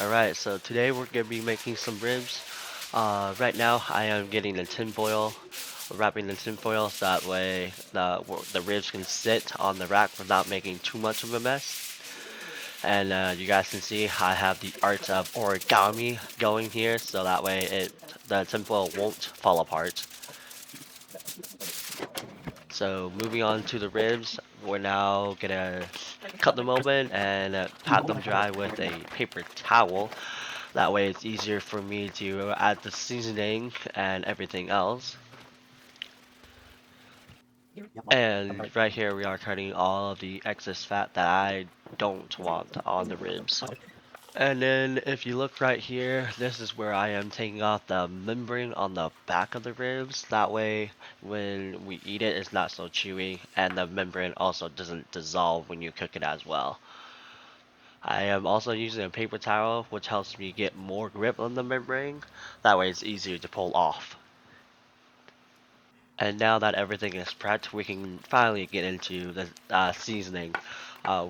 Alright, so today we're gonna be making some ribs. Right now I am getting the tin foil, wrapping the tin foil so that way the ribs can sit on the rack without making too much of a mess. And you guys can see I have the art of origami going here so that way the tin foil won't fall apart. So moving on to the ribs, we're now gonna cut them open and pat them dry with a paper towel. That way it's easier for me to add the seasoning and everything else. And right here we are cutting all of the excess fat that I don't want on the ribs. And then if you look right here, this is where I am taking off the membrane on the back of the ribs. That way when we eat it, it's not so chewy and the membrane also doesn't dissolve when you cook it as well. I am also using a paper towel which helps me get more grip on the membrane. That way it's easier to pull off. And now that everything is prepped, we can finally get into the seasoning.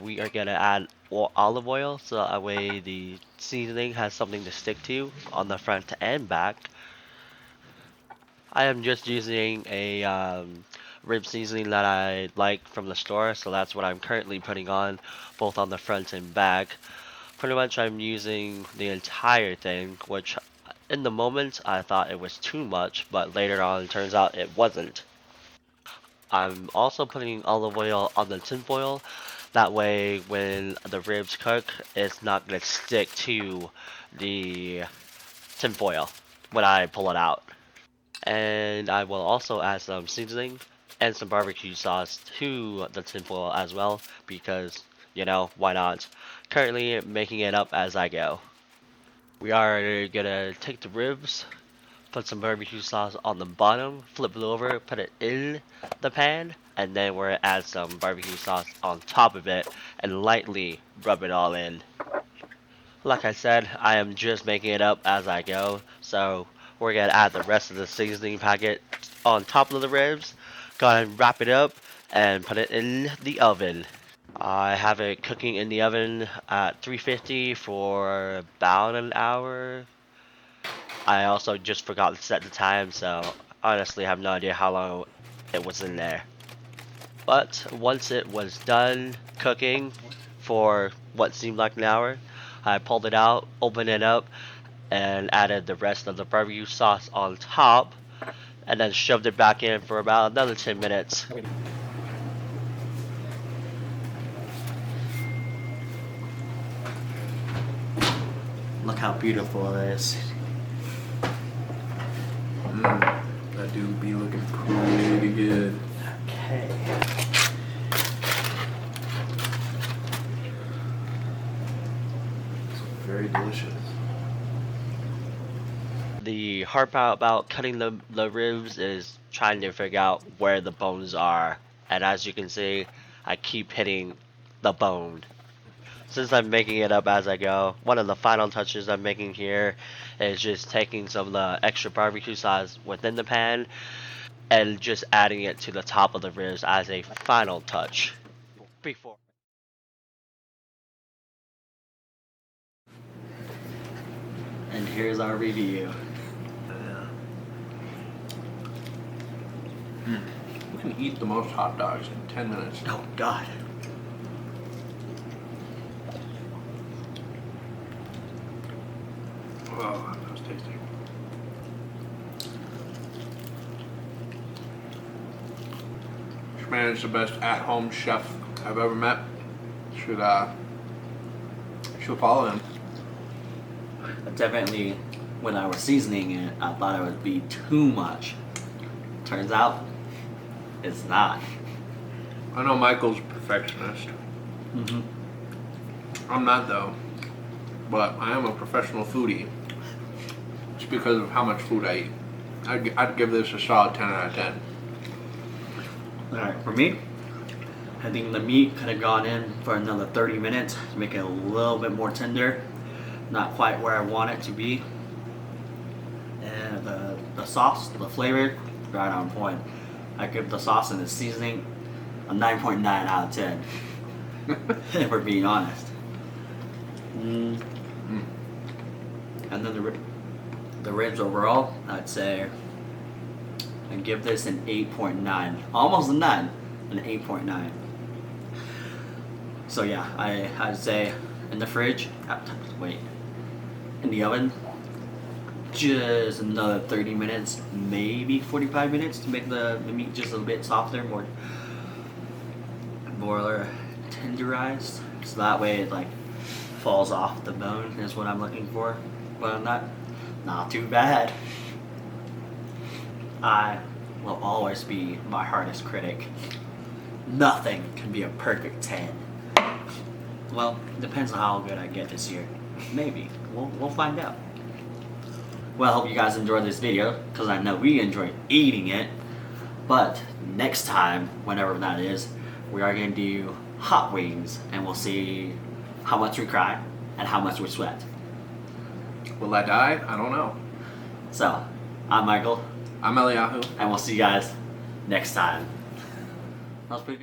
We are going to add olive oil so that way the seasoning has something to stick to on the front and back. I am just using a rib seasoning that I like from the store, so that's what I'm currently putting on both on the front and back. Pretty much I'm using the entire thing, which in the moment I thought it was too much, but later on it turns out it wasn't. I'm also putting olive oil on the tinfoil. That way, when the ribs cook, it's not going to stick to the tinfoil when I pull it out. And I will also add some seasoning and some barbecue sauce to the tinfoil as well because, why not? Currently making it up as I go. We are gonna take the ribs, put some barbecue sauce on the bottom, flip it over, put it in the pan, and then we're gonna add some barbecue sauce on top of it and lightly rub it all in. Like I said, I am just making it up as I go, so we're gonna add the rest of the seasoning packet on top of the ribs, go ahead and wrap it up, and put it in the oven. I have it cooking in the oven at 350 for about an hour. I also just forgot to set the time, so honestly I have no idea how long it was in there. But once it was done cooking for what seemed like an hour, I pulled it out, opened it up, and added the rest of the barbecue sauce on top, and then shoved it back in for about another 10 minutes. Look how beautiful it is. That do be looking pretty good. Okay. Very delicious. The hard part about cutting the ribs is trying to figure out where the bones are. And as you can see, I keep hitting the bone. Since I'm making it up as I go, one of the final touches I'm making here is just taking some of the extra barbecue sauce within the pan and just adding it to the top of the ribs as a final touch. Before. And here's our review. We can eat the most hot dogs in 10 minutes. Oh God. Oh, that was tasty. This man is the best at-home chef I've ever met. Should follow him. Definitely, when I was seasoning it, I thought it would be too much. Turns out, it's not. I know Michael's a perfectionist. I'm not though, but I am a professional foodie. Just because of how much food I eat. I'd give this a solid 10 out of 10. Alright, for me, I think the meat could have gone in for another 30 minutes to make it a little bit more tender. Not quite where I want it to be. And the sauce, the flavor, right on point. I give the sauce and the seasoning a 9.9 out of 10. If we're being honest. And then the ribs overall, I'd say I'd give this an 8.9. Almost a 9. An 8.9. So yeah, I'd say in the fridge, wait, in the oven, just another 30 minutes, maybe 45 minutes to make the meat just a little bit softer, more tenderized, so that way it like falls off the bone is what I'm looking for. But not too bad. I will always be my hardest critic. Nothing can be a perfect 10. Well, depends on how good I get this year. Maybe. We'll find out. Well, I hope you guys enjoyed this video, because I know we enjoyed eating it. But next time, whenever that is, we are going to do hot wings, and we'll see how much we cry and how much we sweat. Will I die? I don't know. So, I'm Michael, I'm Eliyahu. and we'll see you guys next time. That was pretty good.